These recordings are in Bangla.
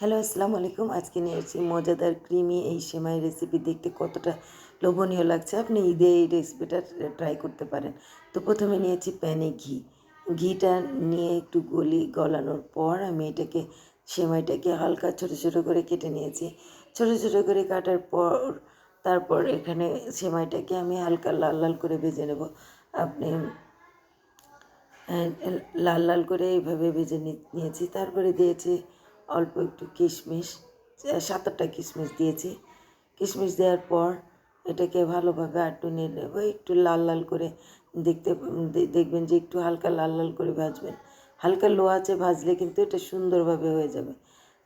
হ্যালো, আসসালামু আলাইকুম। আজকে নিয়ে এসেছি মজাদার ক্রিমি এই সেমাই রেসিপি। দেখতে কতটা লোভনীয় লাগছে। আপনি ঈদে এই রেসিপিটা ট্রাই করতে পারেন। তো প্রথমে নিয়েছি প্যানে ঘি। ঘিটা নিয়ে একটু গলানোর পর আমি এটাকে সেমাইটাকে হালকা ছোটো ছোটো করে কেটে নিয়েছি। ছোটো ছোটো করে কাটার পর তারপর এখানে সেমাইটাকে আমি হালকা লাল লাল করে ভেজে নেব। আপনি লাল লাল করে এইভাবে ভেজে নিয়েছি। তারপরে দিয়েছি অল্প একটু কিশমিশ, 7-8টা কিশমিশ দিয়েছি। কিশমিশ দেওয়ার পর এটাকে ভালোভাবে আরেকটু নেড়ে নেব। একটু লাল লাল করে দেখবেন যে একটু হালকা লাল লাল করে ভাজবেন। হালকা লো আঁচে ভাজলে কিন্তু এটা সুন্দরভাবে হয়ে যাবে।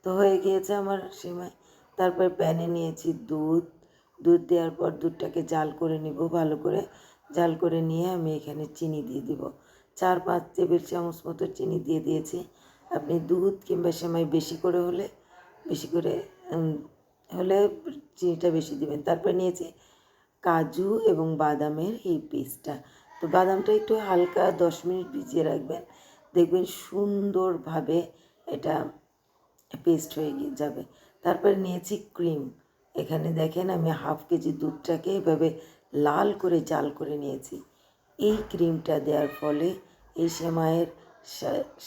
তো হয়ে গিয়েছে আমার সেমাই। তারপর প্যানে নিয়েছি দুধ। দুধ দেওয়ার পর দুধটাকে জাল করে নিব ভালো করে। জাল করে নিয়ে আমি এখানে চিনি দিয়ে দিব। 4-5 টেবিল চামচ মতো চিনি দিয়ে দিয়েছি। আপনি দুধ কিংবা সেমাই বেশি করে হলে চিনিটা বেশি দিবেন। তারপরে নিয়েছি কাজু এবং বাদামের এই পেস্টটা। তো বাদামটা একটু হালকা 10 মিনিট ভিজিয়ে রাখবেন। দেখবেন সুন্দরভাবে এটা পেস্ট হয়ে যাবে। তারপরে নিয়েছি ক্রিম। এখানে দেখেন আমি 1/2 কেজি দুধটাকে এভাবে লাল করে জাল করে নিয়েছি। এই ক্রিমটা দেওয়ার ফলে এই সেমাইয়ের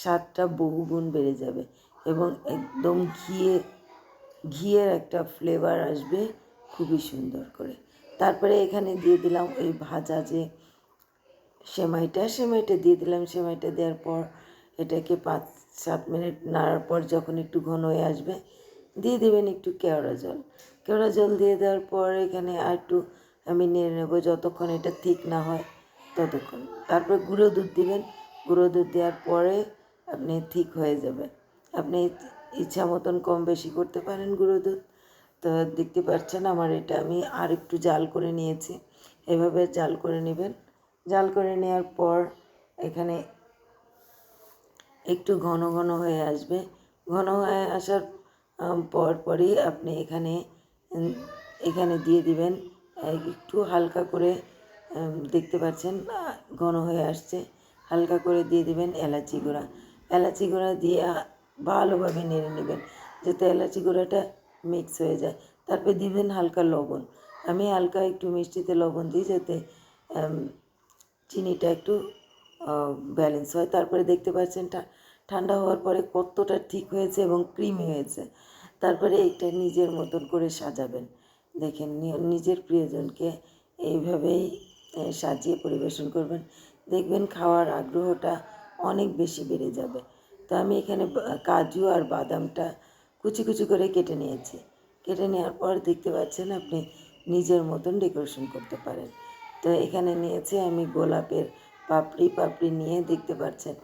স্বাদটা বহুগুণ বেড়ে যাবে এবং একদম ঘিয়ের একটা ফ্লেভার আসবে খুবই সুন্দর করে। তারপরে এখানে দিয়ে দিলাম ওই ভাজা যে সেমাইটা দিয়ে দিলাম। সেমাইটা দেওয়ার পর এটাকে 5-7 মিনিট নাড়ার পর যখন একটু ঘন হয়ে আসবে দিয়ে দেবেন একটু কেওড়া জল। কেওড়া জল দিয়ে দেওয়ার পর এখানে আর একটু আমি নেড়ে নেব যতক্ষণ এটা ঠিক না হয় ততক্ষণ। তারপর গুঁড়ো দুধ দিবেন। গুঁড়ো দুধ দেওয়ার পরে আপনি ঠিক হয়ে যাবে। আপনি ইচ্ছা মতন কম বেশি করতে পারেন গুঁড়ো দুধ। তো দেখতে পাচ্ছেন আমার এটা আমি আর একটু জাল করে নিয়েছি। এভাবে জাল করে নেবেন। জাল করে নেওয়ার পর এখানে একটু ঘন ঘন হয়ে আসবে। ঘন হয়ে আসার পরই আপনি এখানে দিয়ে দিবেন একটু হালকা করে দেখতে পাচ্ছেন ঘন হয়ে আসছে। হালকা করে দিয়ে দিবেন এলাচি গুঁড়া। এলাচি গুঁড়া দিয়ে ভালোভাবে নেড়ে নেবেন যাতে এলাচি গুঁড়াটা মিক্স হয়ে যায়। তারপরে দিবেন হালকা লবণ। আমি হালকা একটু মিষ্টিতে লবণ দিই যাতে চিনিটা একটু ব্যালেন্স হয়। তারপরে দেখতে পাচ্ছেন ঠান্ডা হওয়ার পরে কতটা ঠিক হয়েছে এবং ক্রিমি হয়েছে। তারপরে এইটা নিজের মতন করে সাজাবেন। দেখেন নিজের প্রিয়জনকে এইভাবেই সাজিয়ে পরিবেশন করবেন। দেখবেন খাওয়ার আগ্রহটা অনেক বেশি বেড়ে যাবে। তো আমি এখানে কাজু আর বাদামটা কুচি কুচি করে কেটে নিয়েছি। কেটে নেওয়ার পর দেখতে পাচ্ছেন আপনি নিজের মতন ডেকোরেশন করতে পারেন। তো এখানে নিয়েছি আমি গোলাপের পাপড়ি নিয়ে দেখতে পাচ্ছেন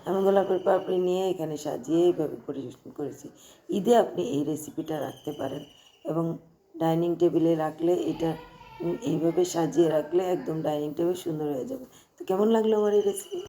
আমি গোলাপের পাপড়ি নিয়ে এখানে সাজিয়ে এইভাবে পরিবেশন করেছি। ঈদে আপনি এই রেসিপিটা রাখতে পারেন এবং ডাইনিং টেবিলে রাখলে এটা এইভাবে সাজিয়ে রাখলে একদম ডাইনিং টেবিল সুন্দর হয়ে যাবে। তো কেমন লাগলো আমার এই রেসিপি?